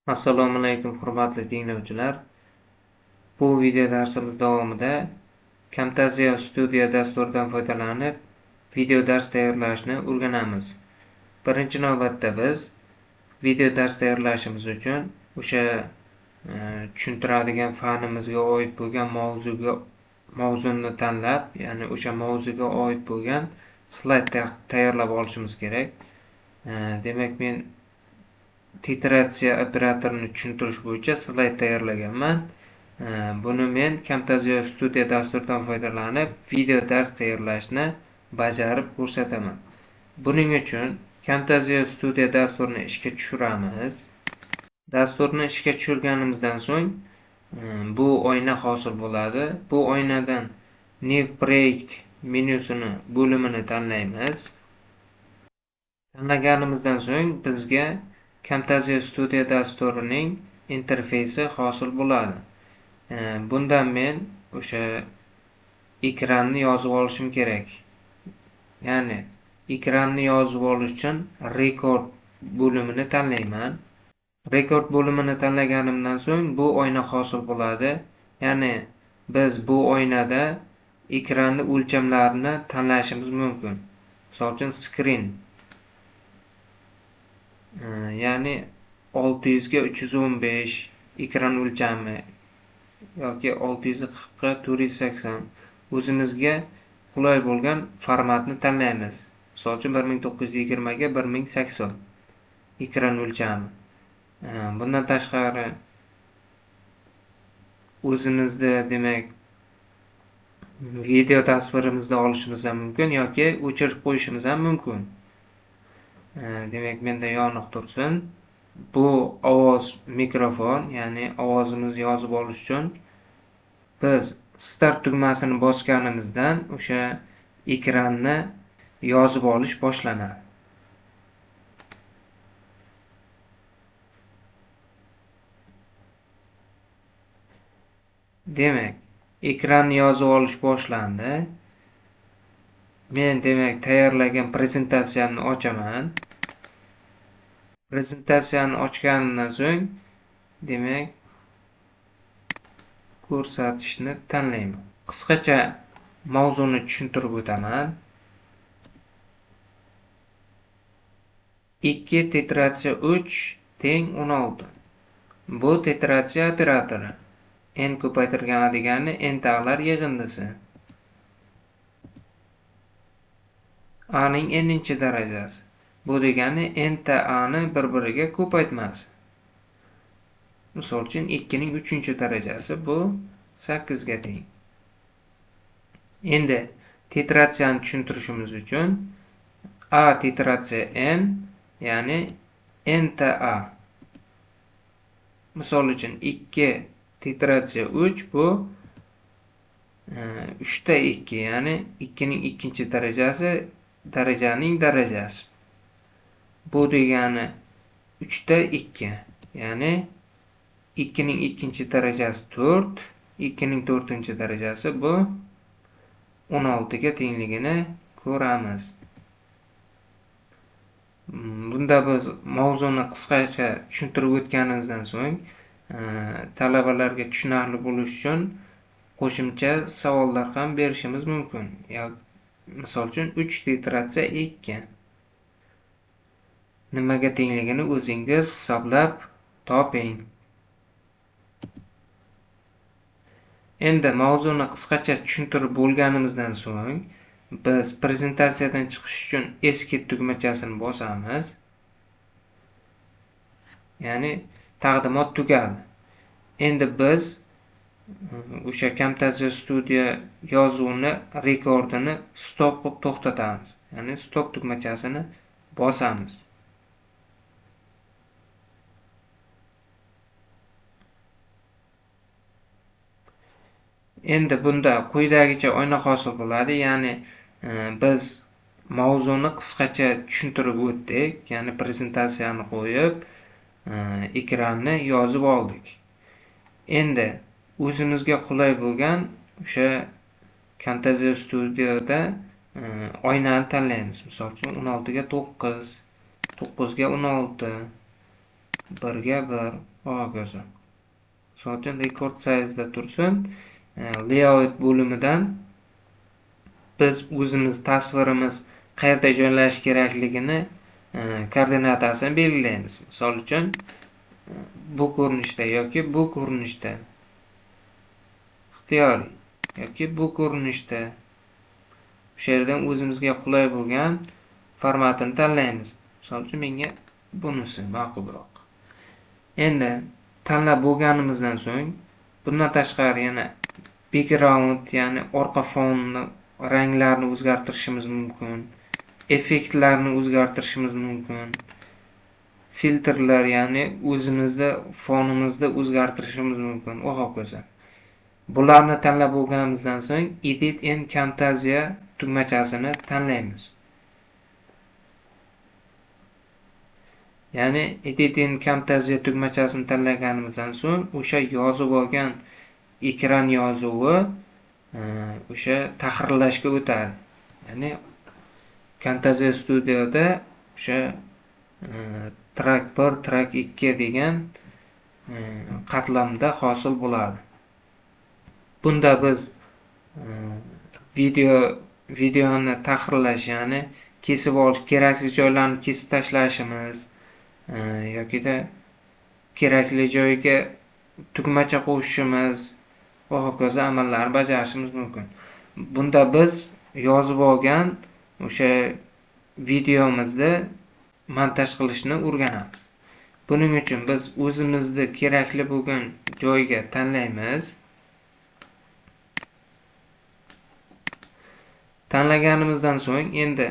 Assalomu alaykum hurmatli tinglovchilar. Bu video darsimiz davomida Camtasia Studio dasturidan foydalanib video dars tayyorlashni o'rganamiz. Birinchi navbatda biz video dars tayyorlashimiz uchun o'sha tushuntiradigan fanimizga oid bo'lgan mavzuni tanlab, ya'ni o'sha mavzuga oid bo'lgan slayd tayyorlab olishimiz kerak. Demak, men titratsiya operatorini tushuntirish bo'yicha slayd tayyorlaganman. Buni men Camtasia Studio dasturidan foydalanib video dars tayyorlashni bajarib ko'rsataman. Buning uchun Camtasia Studio dasturini ishga tushiramiz. Dasturni ishga tushirganimizdan so'ng bu oyna hosil bo'ladi. Bu oynadan New Project menyusini bo'limini tanlaymiz. Tanlaganimizdan so'ng bizga Camtasia Studio dasturining interfeysi hosil bo'ladi. Bundan men o'sha ekranni yozib olishim kerak. Ya'ni ekranni yozib olish uchun Record bo'limini tanlayman. Record bo'limini tanlaganimdan so'ng bu oyna hosil bo'ladi. Ya'ni biz bu oynada ekranni o'lchamlarini tanlashimiz mumkin. Misol uchun screen, ya'ni 600 ga 315 ekran o'lchami yoki 640 ga 480 o'zimizga qulay bo'lgan formatni tanlaymiz. Misol uchun 1920 ga 1080 ekran o'lchami. Bundan tashqari o'zimizda demak video tasvirimizni olishimiz ham mumkin yoki o'chirib qo'yishimiz ham mumkin. Demak, menda yoniq tursin. Bu ovoz mikrofon, ya'ni ovozimizni yozib olish uchun biz start tugmasini bosganimizdan o'sha ekranni yozib olish boshlanadi. Demak, ekranni yozib olish boshlandi. Men demak tayyorlagan prezentatsiyamni ochaman. Prezentatsiyani ochganimdan so'ng demak ko'rsatishni tanlayman. Qisqacha mavzuni tushuntirib o'taman. 2 titratsiya 3 teng 16. Bu titratsiya operatori. N ko'paytirgan degani n tag'lar yig'indisi. A ning n-chi darajasi. Bu degani n ta a ni bir-biriga ko'paytmasi. Misol uchun 2 ning 3-chi darajasi bu 8 ga teng. Endi titratsiyani tushuntirishimiz uchun a titratsiya n, ya'ni n ta a. Misol uchun 2 titratsiya 3 bu 3 ta 2, ya'ni 2 ning 2-chi darajasi darajaning darajasi. Bu degani 3 ta 2, ya'ni 2 ning 2-chi darajasi 4, 2 ning 4-chi darajasi bu 16 ga tengligini ko'ramiz. Bunda biz mavzuni qisqacha tushuntirib o'tganimizdan so'ng talabalarga tushunarli bo'lish uchun qo'shimcha savollar ham berishimiz mumkin. Misol uchun 3 titratsiya 2 nimaga tengligini o'zingiz hisoblab toping. Endi mavzuni qisqacha tushuntirib bo'lganimizdan so'ng biz prezentatsiyadan chiqish uchun eski tugmachasini bosamiz. Ya'ni taqdimot tugadi. Endi biz o'sha Camtasia Studio yozuvini rekordini stop qilib to'xtatamiz. Ya'ni stop tugmachasini bosamiz. Endi bunda quyidagicha oyna hosil bo'ladi. Ya'ni biz mavzuni qisqacha tushuntirib o'tdik. Ya'ni prezentatsiyani qo'yib ekranni yozib oldik. Endi o'zimizga qulay bo'lgan o'sha Camtasia Studioda oynani tanlaymiz. Misol uchun 16 ga 9, 9 ga 16, 1 ga 1, Ho'k, misol uchun rekord size'da tursin. Layout bo'limidan biz o'zimiz tasvirimiz qayerda joylashish kerakligini koordinatasini belgilaymiz. Misol uchun bu ko'rinishda yoki bu ko'rinishda, ixtiyoriy yoki bu ko'rinishda, o'sha yerdan o'zimizga qulay bo'lgan formatini tanlaymiz. Misol uchun menga bunisi ma'qulroq. Endi tanlab bo'lganimizdan so'ng, bundan tashqari yana background, ya'ni orqa fonni ranglarini o'zgartirishimiz mumkin, effektlarni o'zgartirishimiz mumkin, filtrlar, ya'ni o'zimizda fonimizni o'zgartirishimiz mumkin va hokazo. Bularni tanlab bo'lganimizdan so'ng Edit in Camtasia tugmachasini tanlaymiz. Ya'ni Edit in Camtasia tugmachasini tanlaganimizdan so'ng o'sha yozib olgan ekran yozuvi o'sha tahrirlashga o'tadi. Ya'ni Camtasia Studioda o'sha track 1, track 2 degan qatlamda hosil bo'ladi. Bunda biz videoni tahrirlash, ya'ni kesib olish, keraksiz joylarni kesib tashlashimiz yoki kerakli joyga tugmacha qo'shishimiz va hokazo amallarni bajarishimiz mumkin. Bunda biz yozib olgan o'sha videomizni montaj qilishni o'rganamiz. Buning uchun biz o'zimizga kerakli bo'lgan joyga tanlaymiz. Tanlaganimizdan so'ng endi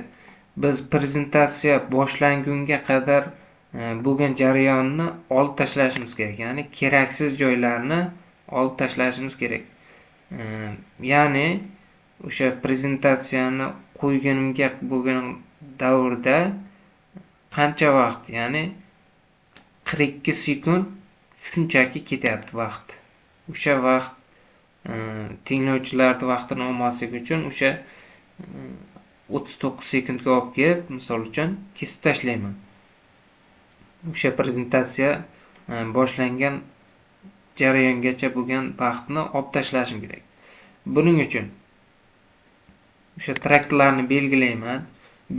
biz prezentatsiya boshlangunga qadar bo'lgan jarayonni olib tashlashimiz kerak. Ya'ni keraksiz joylarni olib tashlashimiz kerak. Ya'ni o'sha prezentatsiyani qo'yganimga bo'lgan davrda qancha vaqt, ya'ni 42 sekund shunchaki ketyapti vaqt. O'sha vaqt tinglovchilarning vaqtini olmaslik uchun o'sha 39 sekundga olib kelib, misol uchun kesib tashlayman. O'sha prezentatsiya boshlangan jarayongacha bo'lgan vaqtni olib tashlashim kerak. Buning uchun o'sha tracklarni belgilayman.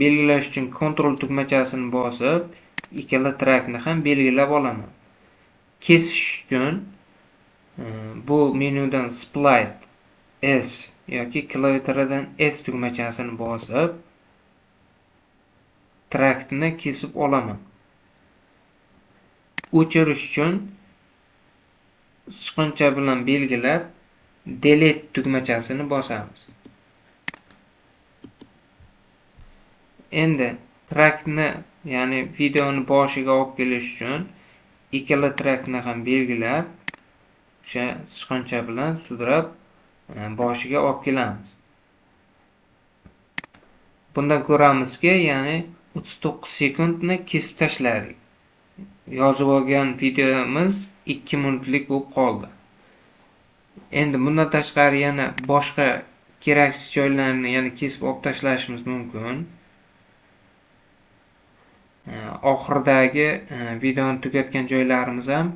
Belgilash uchun Ctrl tugmachasini bosib, ikkala trackni ham belgilab olaman. Kesish uchun bu menyudan Split S yoki klaviaturadan S tugmachasini bosib, trackni kesib olaman. O'chirish uchun sichqoncha bilan belgilab Delete tugmachasini bosamiz. Endi trackni, ya'ni videoni boshiga olib kelish uchun ikkala trackni ham belgilab, o'sha sichqoncha bilan sudrab boshiga olib kelamiz. Bundan ko'ramizki, ya'ni 39 sekundni kesib tashladik. Yozib olgan videomiz 2 minutlik bo'lib qoldi. Endi bundan tashqari yana boshqa keraksiz joylarni yana kesib olib tashlashimiz mumkin. Oxirdagi videoni tugatgan joylarimiz ham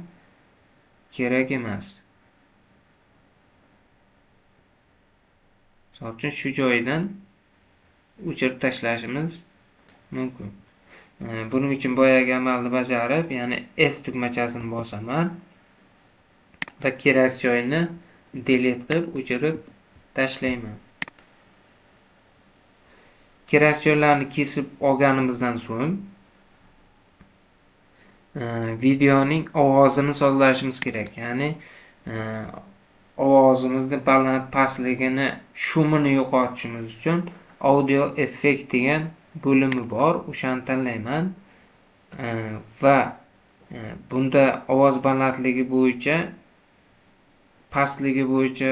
kerak emas. Misol uchun shu joydan o'chirib tashlashimiz mumkin. Buning uchun boyagi amalni bajarib, ya'ni S tugmachasini bosaman va kerak joyni delete qilib o'chirib tashlayman. Kerak joylarni kesib olganimizdan so'ng videoning ovozini sozlashimiz kerak. Ya'ni ovozimizni baland pastligini, shumini yo'qotishimiz uchun audio effect degan bo'limi bor, o'shani tanlayman va bunda ovoz balandligi bo'yicha, pastligi bo'yicha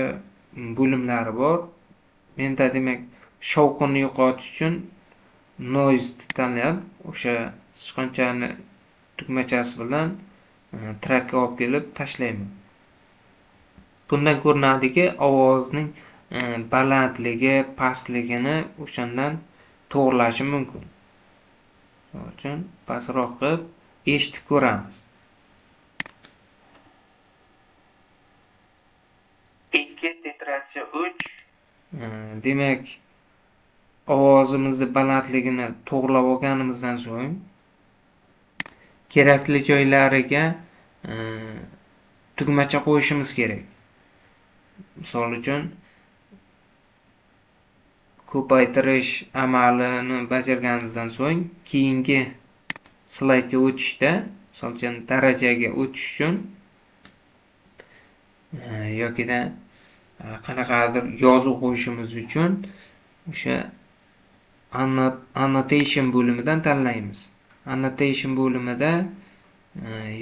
bo'limlari bor. Menda demak shovqinni yo'qotish uchun noise tanlab, o'sha sichqonchani tugmachasi bilan trackga olib kelib tashlayman. Bundan ko'rinadiki, ovozning balandligi, pastligini o'shandan to'g'rilashim mumkin. Shuning uchun pastroq qilib eshitib ko'ramiz. 2, titratsiya 3. Demak, ovozimizni balandligini to'g'rilab olganimizdan so'ng kerakli joylariga tugmacha qo'yishimiz kerak. Misol uchun ko'paytirish amalini bajarganimizdan so'ng keyingi slaydga o'tishda, misol uchun darajaga o'tish uchun yokida qanaqadir yozuv qo'yishimiz uchun o'sha annotation bo'limidan tanlaymiz. Annotation bo'limida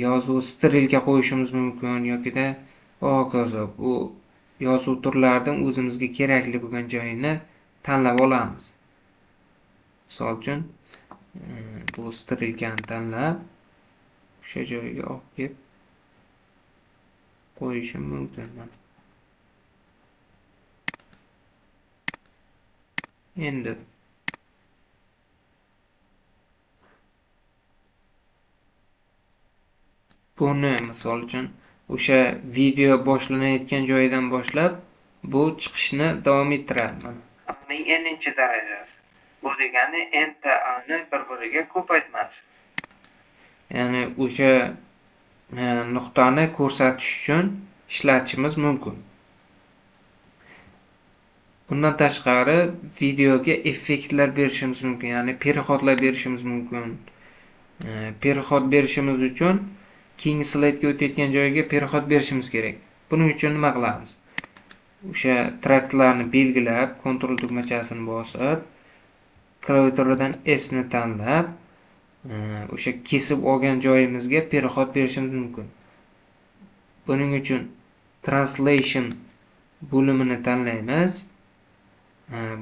yozuv strilga qo'yishimiz mumkin yokida hokazo. Bu yozuv turlaridan o'zimizga kerakli bo'lgan joyini tanlab olamiz. Misol uchun bu strilgani tanlab o'sha joyga olib kelib qo'yishim mumkin. Endi buni misol uchun o'sha video boshlanayotgan joydan boshlab bu chiqishni davom ettiradi. Ning n'inchi darajasi. Bu degani n'ta ni bir-biriga ko'paytmasi. Ya'ni o'sha nuqtani ko'rsatish uchun ishlatishimiz mumkin. Bundan tashqari videoga effektlar berishimiz mumkin, ya'ni perihodlar berishimiz mumkin. Perihod berishimiz uchun keyingi slaydga o'tayotgan joyga perihod berishimiz kerak. Buning uchun nima qilamiz? O'sha traktlarni belgilab, kontrol tugmachasini bosib, klaviaturadan S ni tanlab, o'sha kesib olgan joyimizga perihod berishimiz mumkin. Buning uchun translation bo'limini tanlaymiz.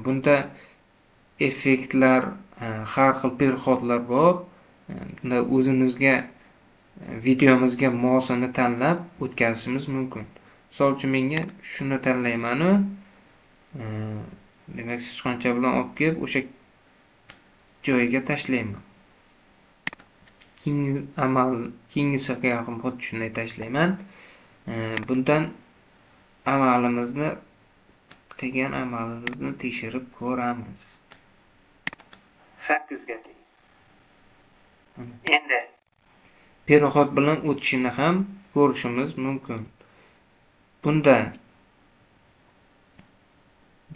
Bunda effektlar, har xil perihodlar bor. Bunda o'zimizga videomizga mosini tanlab o'tkazishimiz mumkin. Misol uchun menga shuni tanlayman. Demak, sichqoncha bilan olib kelib o'sha joyiga tashlayman. Keyingisiga ham xuddi shunday tashlayman. Bundan qilgan amalimizni tekshirib ko'ramiz. 8 ga teng. Endi perihod bilan o'tishini ham ko'rishimiz mumkin. Bunda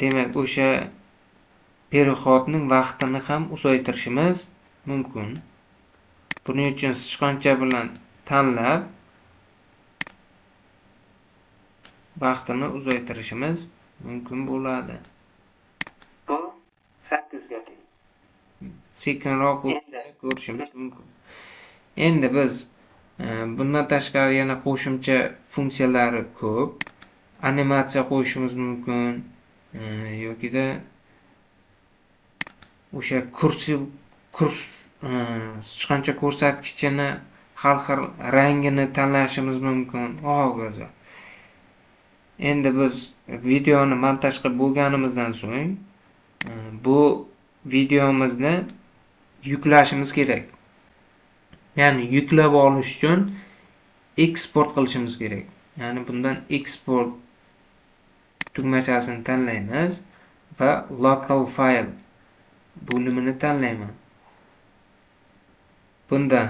demak o'sha perihodning vaqtini ham uzaytirishimiz mumkin. Buning uchun sichqoncha bilan tanlab vaqtini uzaytirishimiz mumkin bo'ladi. Bu 8 ga teng. Sekinroq ko'rishimiz mumkin. Endi biz bundan tashqari yana qo'shimcha funksiyalari ko'p. Animatsiya qo'yishimiz mumkin yokida o'sha sichqoncha ko'rsatkichini har xil rangini tanlashimiz mumkin. Hokazo. Endi biz videoni montaj qilib bo'lganimizdan so'ng bu videomizni yuklashimiz kerak. Ya'ni yuklab olish uchun eksport qilishimiz kerak. Ya'ni bundan export tugmachasini tanlaymiz va local file bo'limini tanlayman. Bunda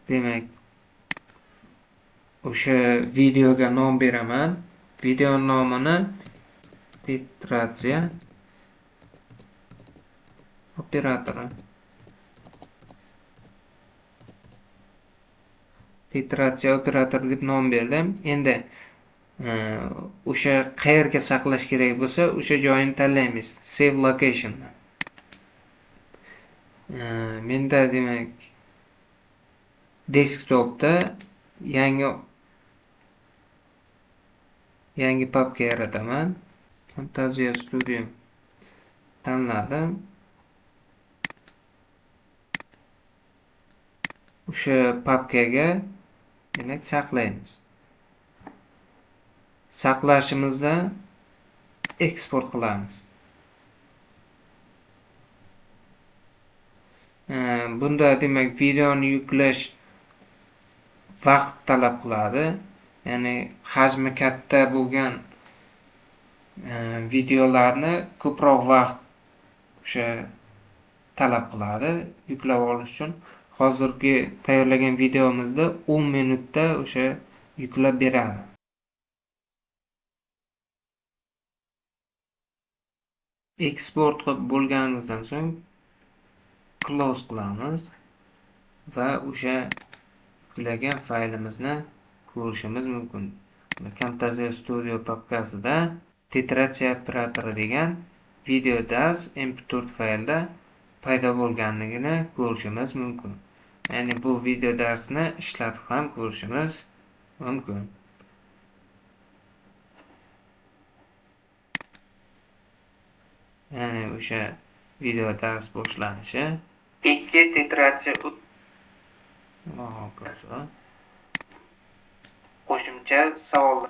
demak o'sha videoga nom beraman. Video nomini titratsiya operatori. Titratsiya operatori deb nom berdim. Endi o'sha qayerga saqlash kerak bo'lsa, o'sha joyini tanlaymiz. Save location. Menda demak desktopda yangi papka yarataman. Camtasia Studio tanladim. O'sha papkaga demak saqlaymiz. Saqlashimizda eksport qilamiz. Bunda demak videoni yuklash vaqt talab qiladi. ya'ni hajmi katta bo'lgan videolarni ko'proq vaqt o'sha talab qiladi yuklab olish uchun. Hozirgi tayyorlagan videomizda 10 minutda o'sha yuklab beradi. Eksport qilib bo'lganimizdan so'ng close qilamiz va o'sha yuklagan faylimizni ko'rishimiz mumkin. Camtasia Studio papkasida titratsiya operatori degan video dars mp4 faylda paydo bo'lganligini ko'rishimiz mumkin. Ya'ni bu video darsni ishlatib ham ko'rishimiz mumkin. Ya'ni o'sha video dars boshlanishi 2 titratsiya qo'shimcha savol.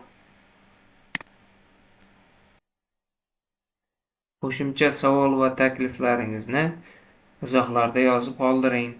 Qo'shimcha savol va takliflaringizni izohlarda yozib qoldiring.